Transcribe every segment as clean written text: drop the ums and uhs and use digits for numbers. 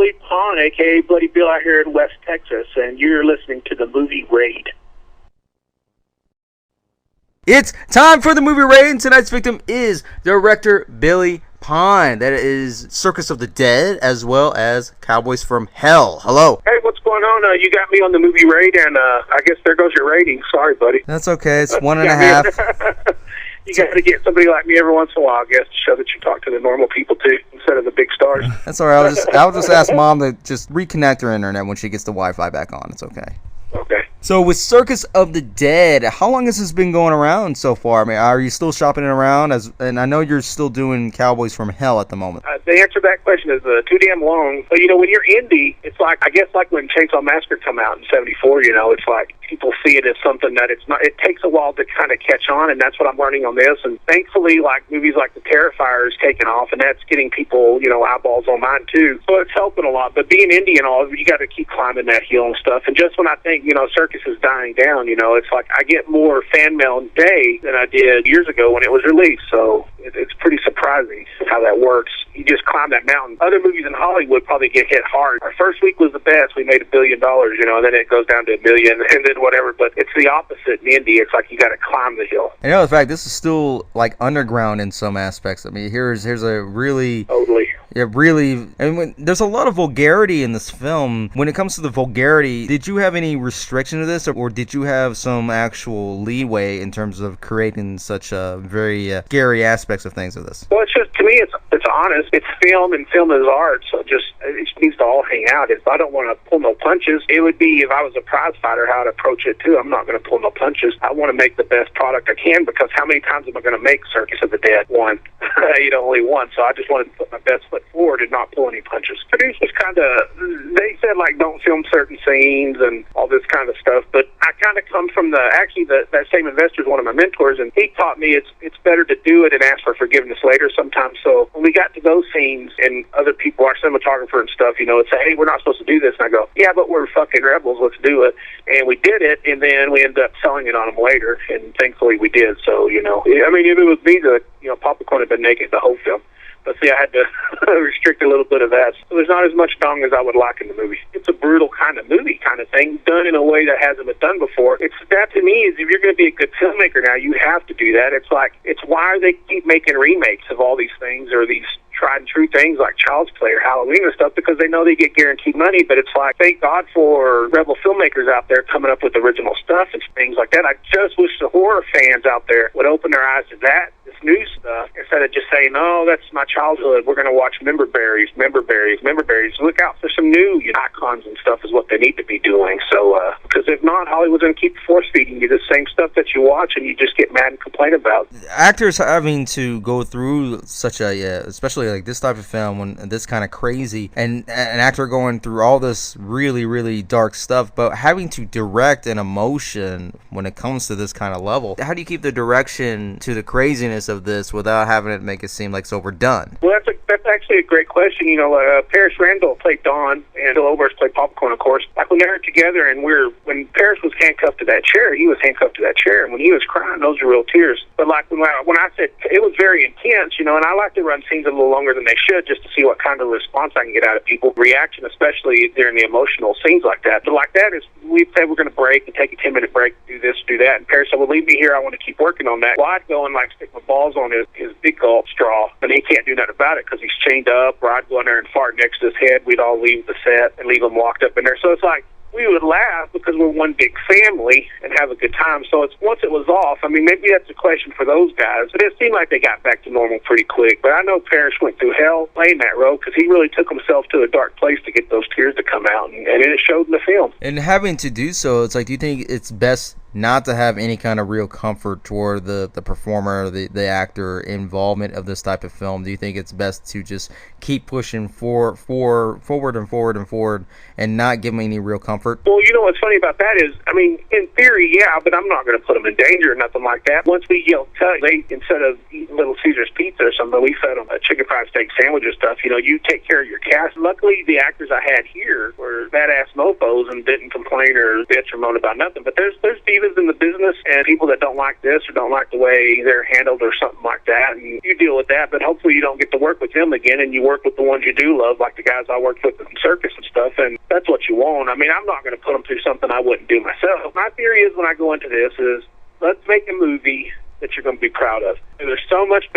Billy Pond, a.k.a. Bloody Bill, out here in West Texas, and you're listening to the movie Raid. It's time for the movie Raid, and tonight's victim is director Billy Pond. That is Circus of the Dead, as well as Cowboys from Hell. Hello. Hey, what's going on? You got me on the movie Raid, and I guess there goes your rating. Sorry, buddy. That's okay. It's 1.5. You got to get somebody like me every once in a while, I guess, to show that you talk to the normal people, too, instead of the big stars. That's all right. I'll just ask Mom to just reconnect her internet when she gets the Wi-Fi back on. It's okay. Okay. So with Circus of the Dead, how long has this been going around so far? I mean, are you still shopping it around? And I know you're still doing Cowboys from Hell at the moment. The answer to that question is too damn long. But, when you're indie, it's like, I guess like when Chainsaw Massacre come out in 74, it's like people see it as something that it's not. It takes a while to kind of catch on, and that's what I'm learning on this. And thankfully, like movies like The Terrifier is taking off, and that's getting people, eyeballs on mine too. So it's helping a lot. But being indie and all, you got to keep climbing that hill and stuff. And just when I think, Circus is dying down, it's like I get more fan mail today than I did years ago when it was released. So it's pretty surprising how that works. You just climb that mountain. Other movies in Hollywood probably get hit hard. Our first week was the best. We made $1 billion, and then it goes down to $1 million, and then whatever. But it's the opposite in India. It's like you got to climb the hill. And the fact, this is still like underground in some aspects. I mean, here's a really totally. Yeah, really. And there's a lot of vulgarity in this film. When it comes to the vulgarity, did you have any restriction to this, or did you have some actual leeway in terms of creating such very scary aspects of things of this? Well, it's just, to me, it's honest. It's film, and film is art, so it just needs to all hang out. I don't want to pull no punches. It would be, if I was a prize fighter, how I'd approach it, too. I'm not going to pull no punches. I want to make the best product I can, because how many times am I going to make Circus of the Dead? One. Only one. So I just wanted to put my best foot forward and not pull any punches. Producers kind of, they said, like, don't film certain scenes and all this kind of stuff, but I kind of come from that same investor is one of my mentors, and he taught me it's better to do it and ask for forgiveness later sometimes. So when we got to those scenes, and other people, our cinematographer and stuff, would say, hey, we're not supposed to do this, and I go, yeah, but we're fucking rebels, let's do it. And we did it, and then we ended up selling it on them later, and thankfully we did. So, I mean, if it was me, Popcorn had been naked the whole film. But see, I had to restrict a little bit of that. So there's not as much dong as I would like in the movie. It's a brutal kind of movie kind of thing, done in a way that hasn't been done before. That to me is, if you're going to be a good filmmaker now, you have to do that. It's why they keep making remakes of all these things, or these tried and true things like Child's Play or Halloween and stuff, because they know they get guaranteed money. But it's like, thank God for rebel filmmakers out there coming up with original stuff and things like that. I just wish the horror fans out there would open their eyes to this new stuff, instead of just saying, oh, that's my childhood, we're going to watch Member Berries. Look out for some new icons and stuff is what they need to be doing. So because if not, Hollywood's going to keep force feeding you the same stuff that you watch, and you just get mad and complain about. Actors having to go through such especially like this type of film, when this kind of crazy, and an actor going through all this really, really dark stuff, but having to direct an emotion when it comes to this kind of level. How do you keep the direction to the craziness of this without having it make it seem like it's overdone? Well, that's actually a great question. Paris Randall played Dawn, and Bill Oberst played Popcorn, of course. Like, when they were together, and when Paris was handcuffed to that chair, he was handcuffed to that chair, and when he was crying, those are real tears. But like when I said it was very intense, and I like to run scenes a little longer than they should, just to see what kind of response I can get out of people, reaction, especially during the emotional scenes like that. But like that is, we said we're going to break and take a 10-minute break, do this, do that, and Paris said, well, leave me here, I want to keep working on that. Well, I'd go and like stick my balls on his big gulp straw, and he can't do nothing about it because he's chained up, or I'd go in there and fart next to his head. We'd all leave the set and leave him locked up in there. So it's like, we would laugh because we're one big family and have a good time. So once it was off, I mean, maybe that's a question for those guys. But it seemed like they got back to normal pretty quick. But I know Paris went through hell playing that role, because he really took himself to a dark place to get those tears to come out, and it showed in the film. And having to do so, it's like, do you think it's best not to have any kind of real comfort toward the performer, the actor involvement of this type of film? Do you think it's best to just keep pushing forward and not give them any real comfort? Well, what's funny about that is, I mean, in theory, yeah, but I'm not going to put them in danger or nothing like that. Once we yelled cut, they, instead of eating Little Caesar's pizza or something, we fed them a chicken fried steak sandwich or stuff. You take care of your cast. Luckily, the actors I had here were badass mofos and didn't complain or bitch or moan about nothing. But there's even is in the business, and people that don't like this or don't like the way they're handled or something like that, and you deal with that, but hopefully you don't get to work with them again, and you work with the ones you do love, like the guys I worked with in Circus and stuff, and that's what you want. I mean, I'm not going to put them through something I wouldn't do myself. My theory is when I go into this is, let's make a movie that you're going to be proud of. And there's so many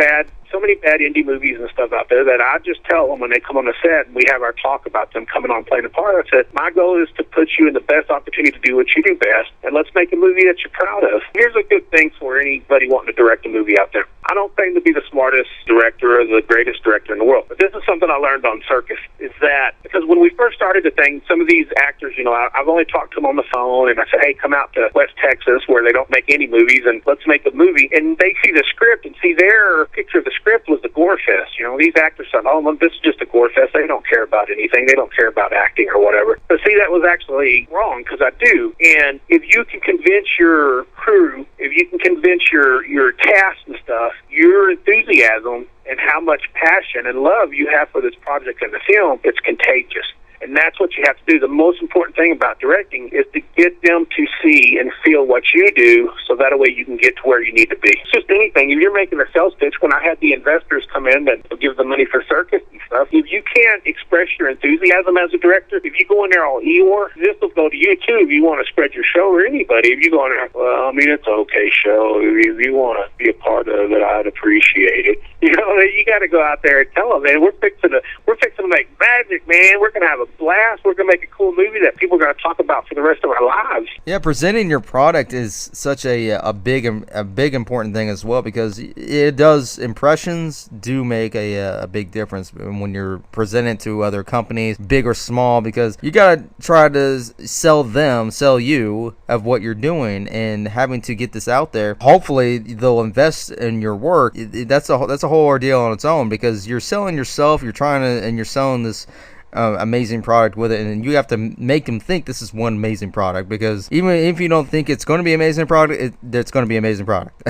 bad indie movies and stuff out there that I just tell them when they come on the set and we have our talk about them coming on playing a part. I said, my goal is to put you in the best opportunity to do what you do best, and let's make a movie that you're proud of. Here's a good thing for anybody wanting to direct a movie out there. I don't claim to be the smartest director or the greatest director in the world, but this is something I learned on Circus, is that because when we first started the thing, some of these actors, I've only talked to them on the phone, and I said, hey, come out to West Texas where they don't make any movies, and let's make a movie. And they see the script and see their picture of the script was the gore fest. These actors said, oh, well, this is just a gore fest. They don't care about anything. They don't care about acting or whatever. But see, that was actually wrong, because I do. And if you can convince your crew, if you can convince your cast and stuff, your enthusiasm and how much passion and love you have for this project and the film, it's contagious. And that's what you have to do. The most important thing about directing is to get them to see and feel what you do, so that way you can get to where you need to be. It's just anything. If you're making a sales pitch, when I had the investors come in that give the money for Circus and stuff, if you can't express your enthusiasm as a director, if you go in there all Eeyore, this will go to you too if you want to spread your show, or anybody. If you go in there, well, I mean, it's an okay show. If you want to be a part of it, I'd appreciate it. You got to go out there and tell them, man, we're fixing to make magic, man. We're going to have a blast. We're going to make a cool movie that people are going to talk about for the rest of our lives. Yeah, presenting your product is such a big important thing as well, because it does, impressions do make a big difference when you're presenting to other companies, big or small, because you got to try to sell you of what you're doing, and having to get this out there. Hopefully they'll invest in your work. That's a whole ordeal on its own, because you're selling yourself, you're selling this amazing product with it, and you have to make them think this is one amazing product, because even if you don't think it's going to be an amazing product, it's going to be an amazing product.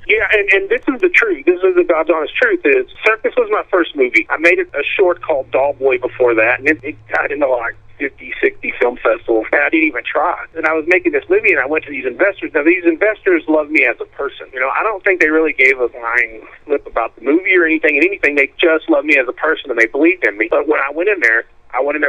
Yeah, and this is the truth. This is the God's honest truth. Is Circus was my first movie. I made a short called Doll Boy before that, and it got into like 50, 60 film festivals, and I didn't even try. And I was making this movie, and I went to these investors. Now, these investors love me as a person. I don't think they really gave a lying flip about the movie or anything. They just love me as a person, and they believed in me. But when I went in there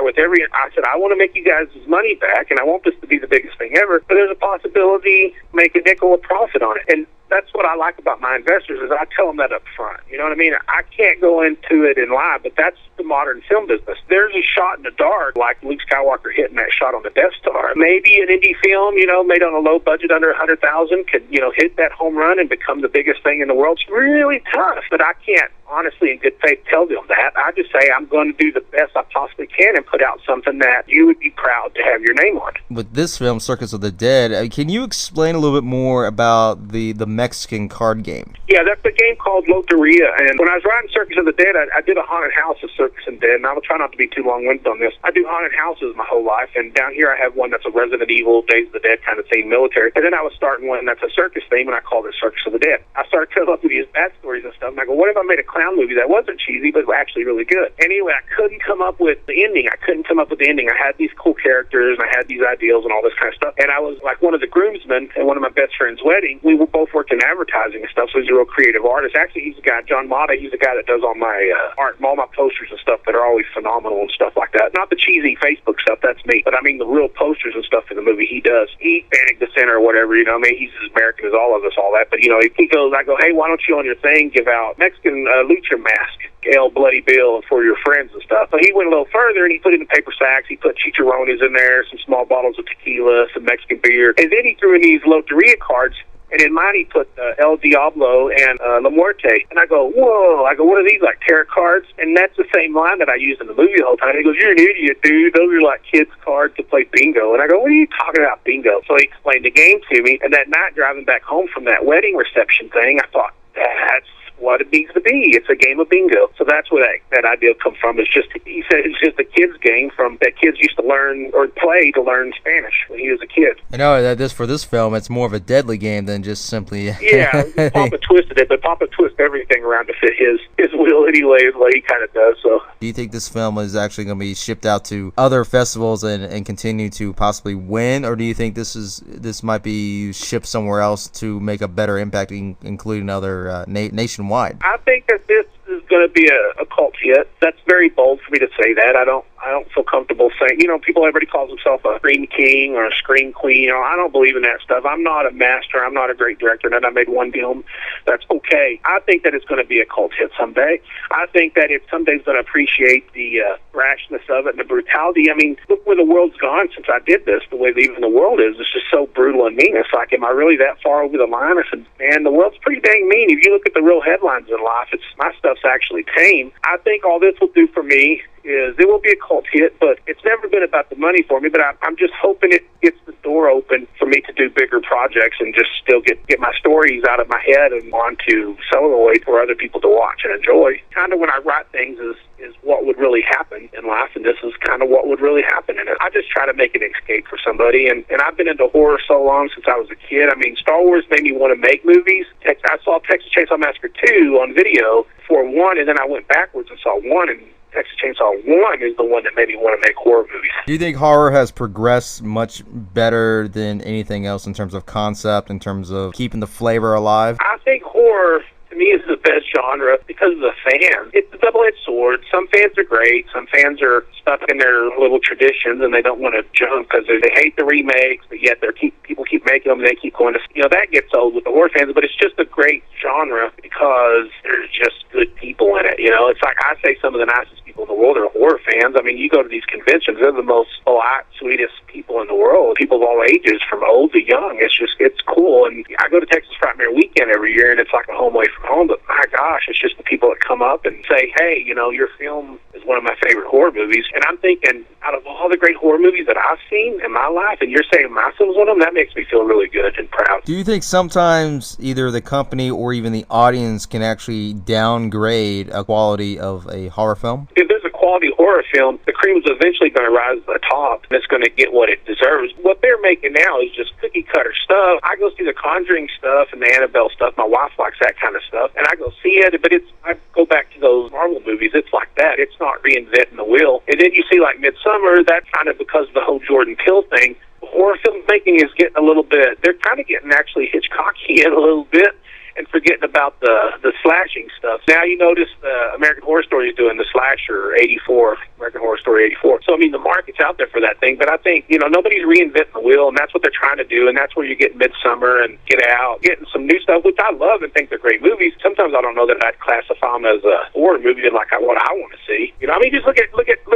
with I said, I want to make you guys' money back, and I want this to be the biggest thing ever, but there's a possibility make a nickel of profit on it. And that's what I like about my investors, is I tell them that up front. You know what I mean? I can't go into it and lie, but that's the modern film business. There's a shot in the dark, like Luke Skywalker hitting that shot on the Death Star. Maybe an indie film, made on a low budget under $100,000 could, hit that home run and become the biggest thing in the world. It's really tough, but I can't honestly in good faith tell them that. I just say I'm going to do the best I possibly can and put out something that you would be proud to have your name on. With this film, Circus of the Dead, can you explain a little bit more about the Mexican card game? Yeah, that's a game called Loteria, and when I was writing Circus of the Dead, I did a haunted house of Circus and Dead, and I will try not to be too long-winded on this. I do haunted houses my whole life, and down here I have one that's a Resident Evil, Days of the Dead kind of theme, military, and then I was starting one that's a circus theme, and I called it Circus of the Dead. I started telling up with these backstories and stuff, and I go, what if I made a clown movie that wasn't cheesy, but actually really good? Anyway, I couldn't come up with the ending. I had these cool characters, and I had these ideals and all this kind of stuff, and I was like one of the groomsmen at one of my best friend's wedding. We were both working in advertising and stuff, so he's a real creative artist. Actually, he's the guy, John Mata, he's the guy that does all my art, all my posters and stuff that are always phenomenal and stuff like that. Not the cheesy Facebook stuff, that's me, but I mean the real posters and stuff in the movie he does. He Panic the Center or whatever, he's as American as all of us, all that, but he goes, I go, hey, why don't you on your thing give out Mexican lucha mask, El Bloody Bill, for your friends and stuff. So he went a little further, and he put in the paper sacks, he put chicharrones in there, some small bottles of tequila, some Mexican beer, and then he threw in these Loteria cards. And in mine, he put El Diablo and La Muerte. And I go, whoa. I go, what are these, like tarot cards? And that's the same line that I used in the movie the whole time. He goes, you're an idiot, dude. Those are like kids' cards to play bingo. And I go, what are you talking about, bingo? So he explained the game to me. And that night, driving back home from that wedding reception thing, I thought, that's what it needs to be. It's a game of bingo. So that's where that idea comes from. It's just, he said it's just a kid's game from that kids used to learn or play to learn Spanish when he was a kid. I know that for this film, it's more of a deadly game than just simply. Yeah, Papa twisted it, but Papa twists everything around to fit his will anyway, is what he kind of does. So, do you think this film is actually going to be shipped out to other festivals and continue to possibly win, or do you think this might be shipped somewhere else to make a better impact, including other nationwide? I think that this is going to be a cult hit. That's very bold for me to say that. I don't feel comfortable saying, everybody calls himself a screen king or a screen queen. I don't believe in that stuff. I'm not a master. I'm not a great director. And I made one film. That's okay. I think that it's going to be a cult hit someday. I think that it someday's going to appreciate the rashness of it and the brutality. I mean, look where the world's gone since I did this, the way that even the world is. It's just so brutal and mean. It's like, am I really that far over the line? I said, man, the world's pretty dang mean. If you look at the real headlines in life, my stuff's actually tame. I think all this will do for me is it will be a cult hit, but it's never been about the money for me. But I'm just hoping it gets the door open for me to do bigger projects and just still get my stories out of my head and onto celluloid for other people to watch and enjoy. Kind of when I write things is what would really happen in life, and this is kind of what would really happen in it. I just try to make an escape for somebody, and I've been into horror so long since I was a kid. I mean, Star Wars made me want to make movies. I saw Texas Chainsaw Massacre 2 on video for 1, and then I went backwards and saw 1, and Texas Chainsaw 1 is the one that made me want to make horror movies. Do you think horror has progressed much better than anything else in terms of concept, in terms of keeping the flavor alive? I think horror, to me, is the best genre because of the fans. It's a double-edged sword. Some fans are great. Some fans are stuck in their little traditions and they don't want to jump because they hate the remakes, but yet people keep making them and they keep going to, that gets old with the horror fans, but it's just a great genre because there's just good people in it. It's like I say some of the nicest people in the world are horror fans. I mean, you go to these conventions, they're the most polite, sweetest people in the world. People of all ages, from old to young. It's cool. And I go to Texas Frightmare Weekend every year, and it's like a home away from home. But my gosh, it's just the people that come up and say, hey, your film is one of my favorite horror movies. And I'm thinking, out of all the great horror movies that I've seen in my life, and you're saying my film's one of them, that makes me feel really good and proud. Do you think sometimes either the company or even the audience can actually downgrade a quality of a horror film? If there's a quality horror film, the cream's eventually going to rise to the top, and it's going to get what it deserves. What they're making now is just cookie-cutter stuff. I go see the Conjuring stuff and the Annabelle stuff. My wife likes that kind of stuff, and I go see it, but I go back to those Marvel movies. It's like that. It's not reinventing the wheel. And then you see, like, Midsummer, that's kind of because of the whole Jordan Peele thing. Horror filmmaking is getting a little bit, they're kind of getting actually Hitchcockian a little bit, and forgetting about the slashing stuff. Now you notice American Horror Story is doing the slasher 84, American Horror Story 84. So, I mean, the market's out there for that thing, but I think, nobody's reinventing the wheel, and that's what they're trying to do, and that's where you get Midsummer and Get Out, getting some new stuff, which I love and think they're great movies. Sometimes I don't know that I'd classify them as a horror movie like what I want to see. Just look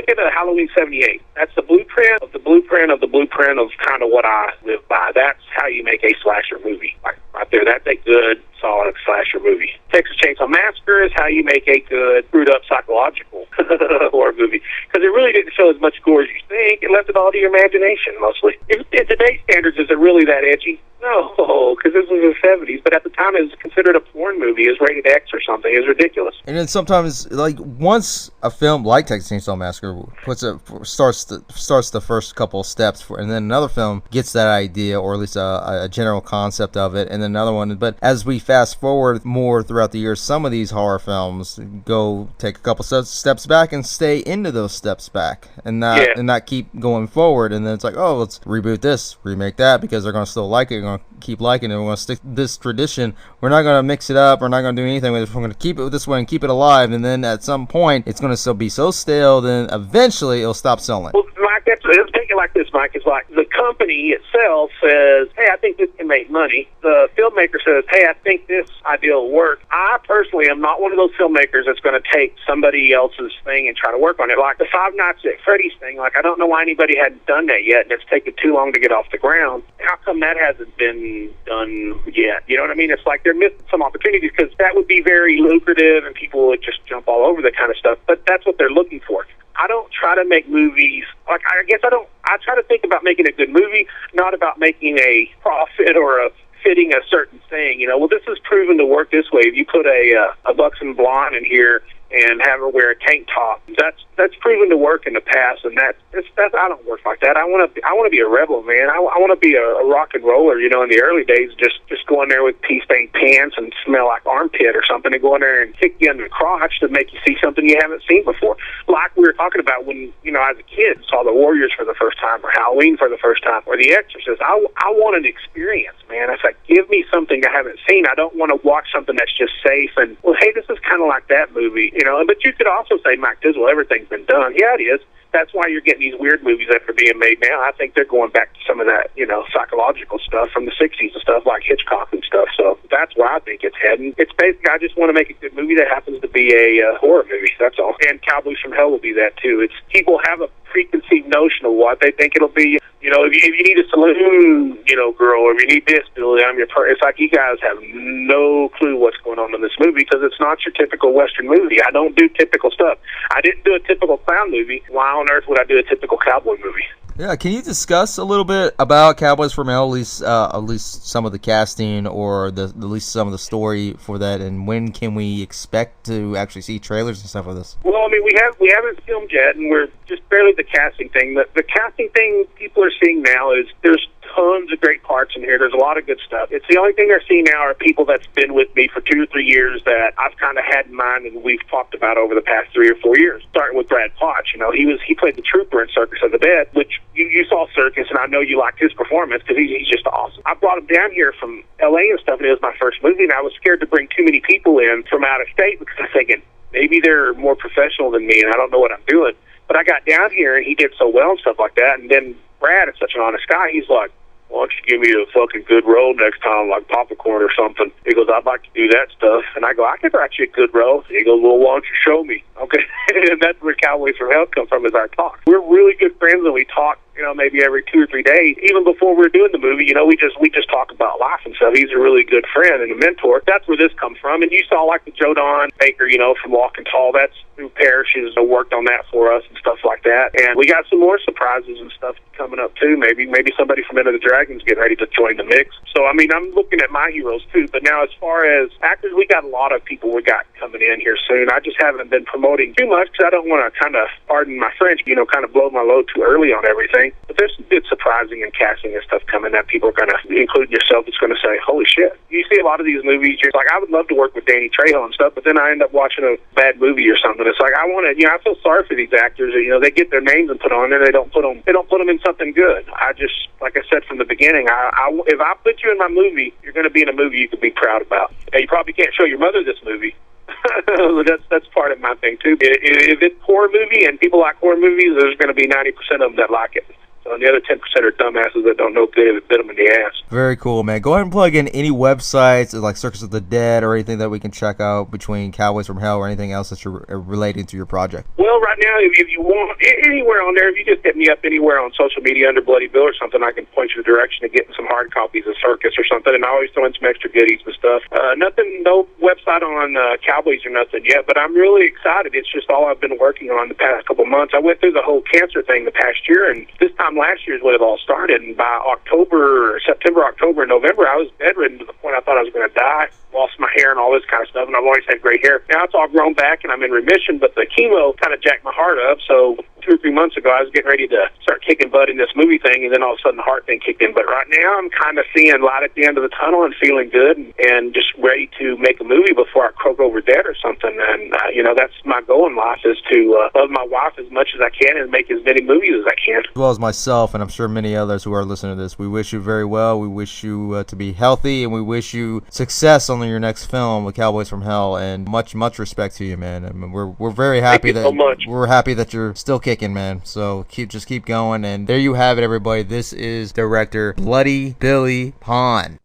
at Halloween 78. That's the blueprint of the blueprint of the blueprint of kind of what I live by. That's how you make a slasher movie. Like, right there, that's a good, solid slasher movie. Texas Chainsaw Massacre is how you make a good, screwed up psychological horror movie. Because it really didn't show as much gore as you think. It left it all to your imagination, mostly. In today's standards, is it really that edgy? No, because this was in the 70s. But at the time, it was considered a porn movie. It was rated X or something. It was ridiculous. And then sometimes, like, once a film like Texas Chainsaw Massacre starts the first couple of steps, and then another film gets that idea, or at least a general concept of it, and then another one. But as we fast forward more throughout the years, some of these horror films take a couple steps back and stay into those steps back, and not keep going forward. And then it's like, oh, let's reboot this, remake that, because they're going to still like it, they're going to keep liking it, we're going to stick to this tradition. We're not going to mix it up, we're not going to do anything with it, we're going to keep it this way and keep it alive. And then at some point, it's going to still be so stale, then eventually it'll stop selling. Well, Mike, take it like this, Mike. It's like the company itself says, hey, I think this can make money. The filmmaker says, hey, I think this idea will work. I personally am not one of those filmmakers that's going to take somebody else's thing and try to work on it. Like the Five Nights at Freddy's thing, like I don't know why anybody hadn't done that yet, and it's taken too long to get off the ground. How come that hasn't been done yet? You know what I mean? It's like they're missing some opportunities because that would be very lucrative and people would just jump all over that kind of stuff. But that's what they're looking for. I don't try to make movies, I try to think about making a good movie, not about making a profit or a fitting a certain thing. You know, well, this is proven to work this way. If you put a buxom blonde in here and have her wear a tank top, that's proven to work in the past, and that's I don't work like that. I want to be a rebel, man. I want to be a rock and roller. You know, in the early days, just go in there with pea stained pants and smell like armpit or something, and go in there and kick you under the crotch to make you see something you haven't seen before. Like we were talking about when, you know, as a kid saw the Warriors for the first time, or Halloween for the first time, or The Exorcist. I want an experience, man. It's like, give me something I haven't seen. I don't want to watch something that's just safe and, well, hey, this is kind of like that movie, you know. But you could also say, Mike Dizzle, everything's been done. Yeah, it is. That's why you're getting these weird movies that are being made now. I think they're going back to some of that, you know, psychological stuff from the 60s and stuff, like Hitchcock and stuff. So that's where I think it's heading. It's basically, I just want to make a good movie that happens to be a horror movie. That's all. And Cowboys from Hell will be that, too. It's people have a preconceived notion of what they think it'll be. You know, if you need a saloon, you know, girl, or if you need this, Billy, I'm your partner. It's like you guys have no clue what's going on in this movie because it's not your typical Western movie. I don't do typical stuff. I didn't do a typical clown movie. Why on earth would I do a typical cowboy movie? Yeah, can you discuss a little bit about Cowboys from Hell, at least some of the casting or at least some of the story for that, and when can we expect to actually see trailers and stuff of this? Well, I mean, we haven't filmed yet, and we're just barely the casting thing. The casting thing people are seeing now is there's tons of great parts in here. There's a lot of good stuff. It's the only thing they're seeing now are people that's been with me for 2 or 3 years that I've kind of had in mind and we've talked about over the past 3 or 4 years. Starting with Brad Potch, you know, he played the trooper in Circus of the Dead, which you saw Circus, and I know you liked his performance because he's just awesome. I brought him down here from L.A. and stuff, and it was my first movie, and I was scared to bring too many people in from out of state because I was thinking maybe they're more professional than me, and I don't know what I'm doing. But I got down here, and he did so well and stuff like that, and then Brad is such an honest guy. He's like, why don't you give me a fucking good role next time, like popcorn or something? He goes, I'd like to do that stuff. And I go, I could write you a good role. He goes, well, why don't you show me? Okay. And that's where Cowboys from Hell come from, is our talk. We're really good friends, and we talk, you know, maybe every 2 or 3 days. Even before we were doing the movie, you know, we just talk about life and stuff. He's a really good friend and a mentor. That's where this comes from. And you saw, like, the Joe Don Baker, you know, from Walking Tall. That's through Parishes worked on that for us and stuff like that. And we got some more surprises and stuff coming up, too. Maybe somebody from Enter the Dragons getting ready to join the mix. So, I mean, I'm looking at my heroes, too. But now, as far as actors, we got a lot of people we got coming in here soon. I just haven't been promoting too much because I don't want to kind of, pardon my French, you know, kind of blow my load too early on everything. But there's some good surprising and casting and stuff coming that people are going to, including yourself, it's going to say, holy shit. You see a lot of these movies, you're like, I would love to work with Danny Trejo and stuff, but then I end up watching a bad movie or something. It's like, I want to, you know, I feel sorry for these actors. You know, they get their names and put on there, they don't put them in something good. I just, like I said from the beginning, if I put you in my movie, you're going to be in a movie you can be proud about. Now, you probably can't show your mother this movie. That's part of my thing too. If it's a horror movie and people like horror movies, there's going to be 90% of them that like it. So the other 10% are dumbasses that don't know if they bit them in the ass. Very cool, man. Go ahead and plug in any websites like Circus of the Dead or anything that we can check out between Cowboys from Hell or anything else that you're relating to your project. Well, right now, if you want anywhere on there, if you just hit me up anywhere on social media under Bloody Bill or something, I can point you the direction of getting some hard copies of Circus or something, and I always throw in some extra goodies and stuff. Nothing, no website on Cowboys or nothing yet, but I'm really excited. It's just all I've been working on the past couple months. I went through the whole cancer thing the past year, and this time last year is when it all started, and by September, October, and November, I was bedridden to the point I thought I was going to die. Lost my hair and all this kind of stuff, and I've always had great hair. Now it's all grown back, and I'm in remission, but the chemo kind of jacked my heart up, so 2 or 3 months ago, I was getting ready to start kicking butt in this movie thing, and then all of a sudden the heart thing kicked in. But right now, I'm kind of seeing light at the end of the tunnel and feeling good and just ready to make a movie before I croak over dead or something. And, you know, that's my goal in life, is to love my wife as much as I can and make as many movies as I can. As well as myself, and I'm sure many others who are listening to this, we wish you very well. We wish you to be healthy, and we wish you success on your next film with Cowboys from Hell, and much respect to you, man. I mean, we're very happy we're happy that you're still kicking, man. So keep going, and there you have it, everybody. This is director Bloody Billy Pond.